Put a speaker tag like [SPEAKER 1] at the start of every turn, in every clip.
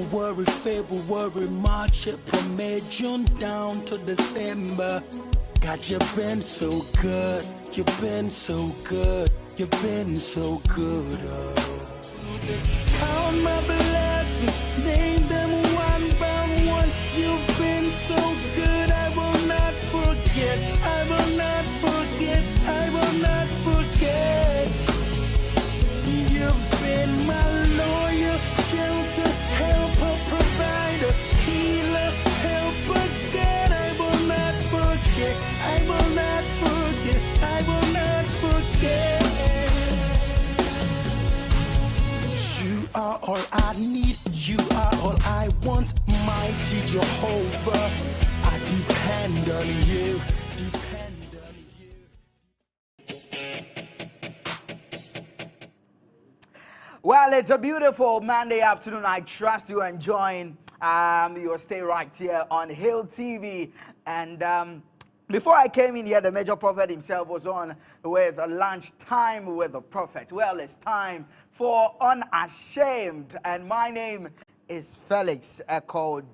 [SPEAKER 1] January, February, March, April, May, June down to December. God, you've been so good. You've been so good. You've been so good. Count my blessings, name them one by one. You've been so good. I will not forget. I will not forget. I will not forget. You've been my lawyer, shelter, helper, provider, healer, helper, God. I will not forget. I will not forget. I will not forget. You are all I need. You are all I want. Mighty Jehovah, I depend on you. Depend on you.
[SPEAKER 2] Well, it's a beautiful Monday afternoon. I trust you are enjoying your stay right here on Hill TV. And before I came in here, the major prophet himself was on with a lunch time with the prophet. Well, it's time for Unashamed. And my name is Felix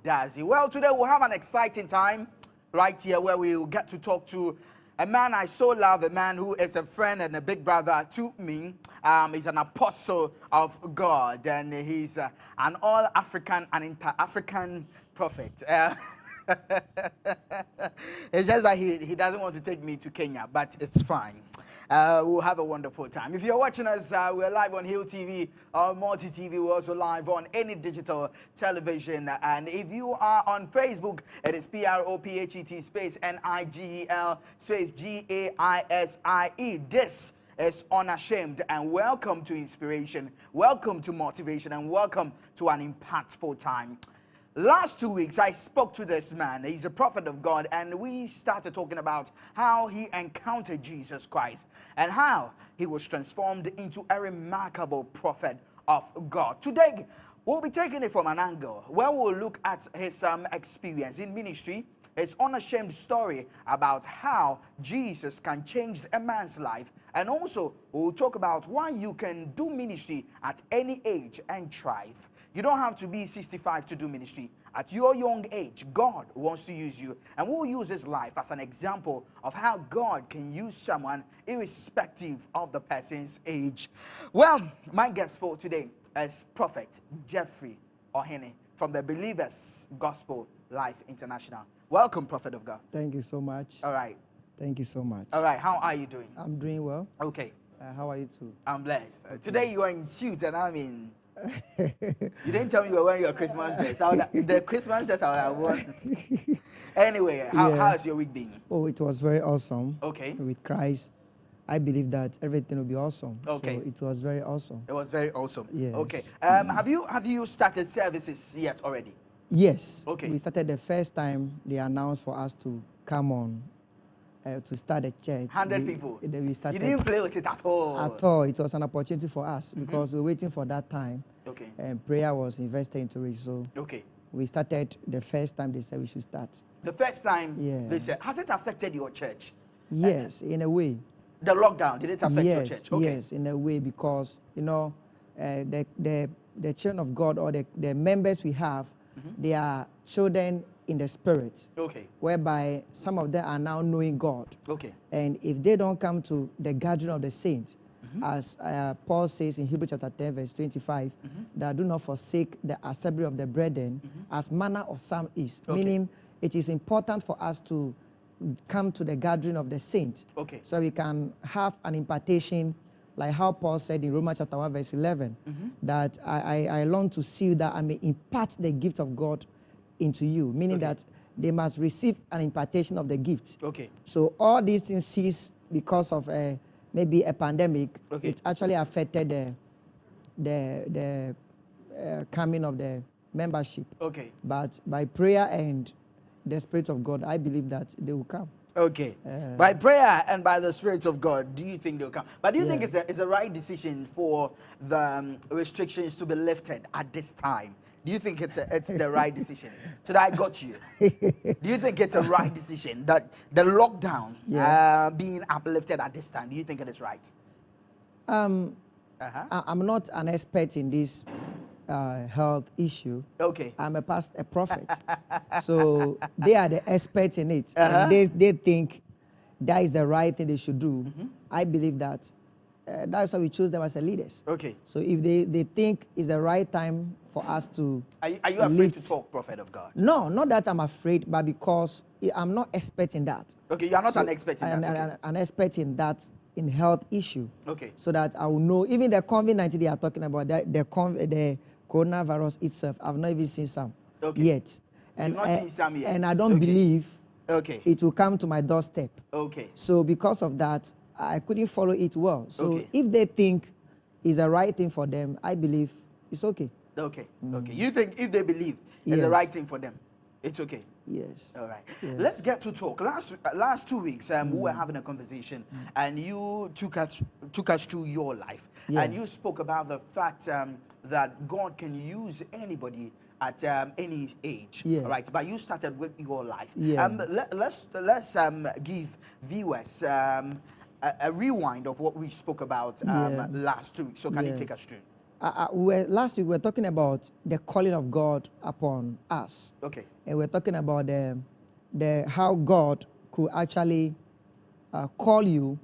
[SPEAKER 2] Dadzie. Well, today we'll have an exciting time right here where we'll get to talk to a man I so love, a man who is a friend and a big brother to me. He's an apostle of God, and he's an all-African and inter-African prophet. It's just that he doesn't want to take me to Kenya, but it's fine. We'll have a wonderful time. If you're watching us, we're live on Hill TV or Multi TV. We're also live on any digital television. And if you are on Facebook, it is PROPHET space NIGEL space GAISIE. This is Unashamed, and welcome to inspiration, welcome to motivation, and welcome to an impactful time. Last 2 weeks, I spoke to this man. He's a prophet of God, and we started talking about how he encountered Jesus Christ and how he was transformed into a remarkable prophet of God. Today, we'll be taking it from an angle where we'll look at his experience in ministry, his unashamed story about how Jesus can change a man's life, and also we'll talk about why you can do ministry at any age and thrive. You don't have to be 65 to do ministry. At your young age, God wants to use you, and we'll use his life as an example of how God can use someone irrespective of the person's age. Well, my guest for today is Prophet Jeffrey Ohene from the Believers Gospel Life International. Welcome, Prophet of God.
[SPEAKER 3] Thank you so much.
[SPEAKER 2] All right.
[SPEAKER 3] Thank you so much.
[SPEAKER 2] All right. How are you doing?
[SPEAKER 3] I'm doing well.
[SPEAKER 2] Okay.
[SPEAKER 3] How are you too?
[SPEAKER 2] I'm blessed. Today you are in suit, and I mean, you didn't tell me you were wearing your Christmas dress. The Christmas dress I would have worn. Anyway, how has your week been?
[SPEAKER 3] Oh, it was very awesome.
[SPEAKER 2] Okay.
[SPEAKER 3] With Christ, I believe that everything will be awesome.
[SPEAKER 2] Okay.
[SPEAKER 3] So it was very awesome.
[SPEAKER 2] It was very awesome.
[SPEAKER 3] Yes.
[SPEAKER 2] Okay. Have you started services yet already?
[SPEAKER 3] Yes.
[SPEAKER 2] Okay.
[SPEAKER 3] We started the first time they announced for us to come on to start a church.
[SPEAKER 2] 100 people.
[SPEAKER 3] We started.
[SPEAKER 2] You didn't play with it at all.
[SPEAKER 3] At all. It was an opportunity for us because we were waiting for that time.
[SPEAKER 2] Okay.
[SPEAKER 3] And prayer was invested into it. So
[SPEAKER 2] okay.
[SPEAKER 3] We started the first time they said we should start.
[SPEAKER 2] The first time
[SPEAKER 3] they
[SPEAKER 2] said, has it affected your church?
[SPEAKER 3] Yes, in a way.
[SPEAKER 2] The lockdown, did it affect your church? Okay.
[SPEAKER 3] Yes, in a way, because, you know, the children of God or the members we have, they are children in the spirit. Okay. Whereby some of them are now knowing God. Okay. And if they don't come to the gathering of the saints, as Paul says in Hebrews chapter 10, verse 25, that do not forsake the assembly of the brethren, as manner of some is. Okay. Meaning, it is important for us to come to the gathering of the saints. Okay. So we can have an impartation, like how Paul said in Romans chapter 1, verse 11, that I long to see that I may impart the gift of God into you, meaning that they must receive an impartation of the gift. Okay. So all these things cease because of maybe a pandemic. Okay. It actually affected the coming of the membership. Okay. But by prayer and the Spirit of God, I believe that they will come.
[SPEAKER 2] Okay. By prayer and by the Spirit of God, do you think they'll come? But do you think it's a right decision for the restrictions to be lifted at this time? Do you think it's the right decision? So I got you. Do you think it's a right decision that the lockdown being uplifted at this time? Do you think it is right?
[SPEAKER 3] I'm not an expert in this health issue.
[SPEAKER 2] Okay.
[SPEAKER 3] I'm a prophet. So they are the experts in it. And they think that is the right thing they should do. I believe that that's why we choose them as leaders.
[SPEAKER 2] Okay.
[SPEAKER 3] So if they think it's the right time for us to
[SPEAKER 2] Are you afraid to talk, prophet of God?
[SPEAKER 3] No, not that I'm afraid, but because I'm not expert in that.
[SPEAKER 2] Okay, you are not an expert in that. Okay.
[SPEAKER 3] An expert in that, in health issue.
[SPEAKER 2] Okay.
[SPEAKER 3] So that I will know, even the COVID-19 they are talking about, the coronavirus itself, I've not even seen some yet. And,
[SPEAKER 2] You've not seen some yet.
[SPEAKER 3] And I don't believe
[SPEAKER 2] it
[SPEAKER 3] will come to my doorstep.
[SPEAKER 2] Okay.
[SPEAKER 3] So because of that, I couldn't follow it well. So if they think it's the right thing for them, I believe it's okay.
[SPEAKER 2] Okay. Okay. You think if they believe it's the right thing for them, it's okay?
[SPEAKER 3] Yes.
[SPEAKER 2] All right. Yes. Let's get to talk. Last 2 weeks, we were having a conversation, and you took us through your life, and you spoke about the fact that God can use anybody at any age. All right. But you started with your life. Let's give viewers a rewind of what we spoke about last 2 weeks. So can you take us through?
[SPEAKER 3] Last week we were talking about the calling of God upon us.
[SPEAKER 2] Okay.
[SPEAKER 3] And we're talking about how God could actually call you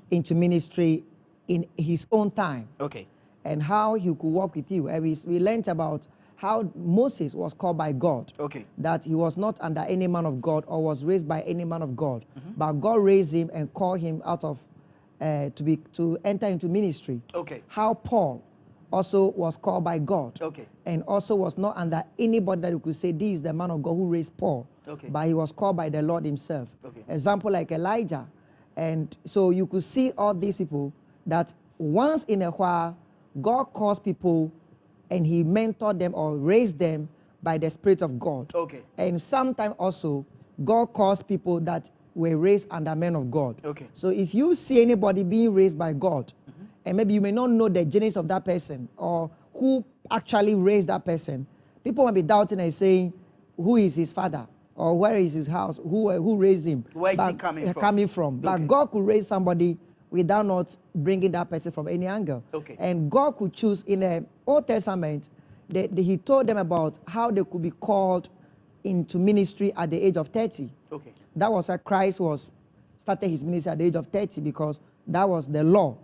[SPEAKER 3] into ministry in His own time. Okay. And how He could walk with you. And we learned about how Moses was called by God. Okay. That he was not under any man of God or was raised by any man of God, but God raised him and called him out of to enter into ministry. Okay. How Paul also was called by God. Okay. And also was not under anybody that you could say, this is the man of God who raised Paul. Okay. But he was called by the Lord Himself. Okay. Example like Elijah. And so you could see all these people that once in a while, God calls people and He mentored them or raised them by the Spirit of God. Okay. And sometimes also, God calls people that were raised under men of God. Okay. So if you see anybody being raised by God, and maybe you may not know the genesis of that person or who actually raised that person, people will be doubting and saying, who is his father? Or where is his house? Who raised him?
[SPEAKER 2] Where is he coming from?
[SPEAKER 3] But God could raise somebody without not bringing that person from any angle. Okay. And God could choose in the Old Testament, He told them about how they could be called into ministry at the age of 30. Okay. That was why Christ started His ministry at the age of 30 because that was the law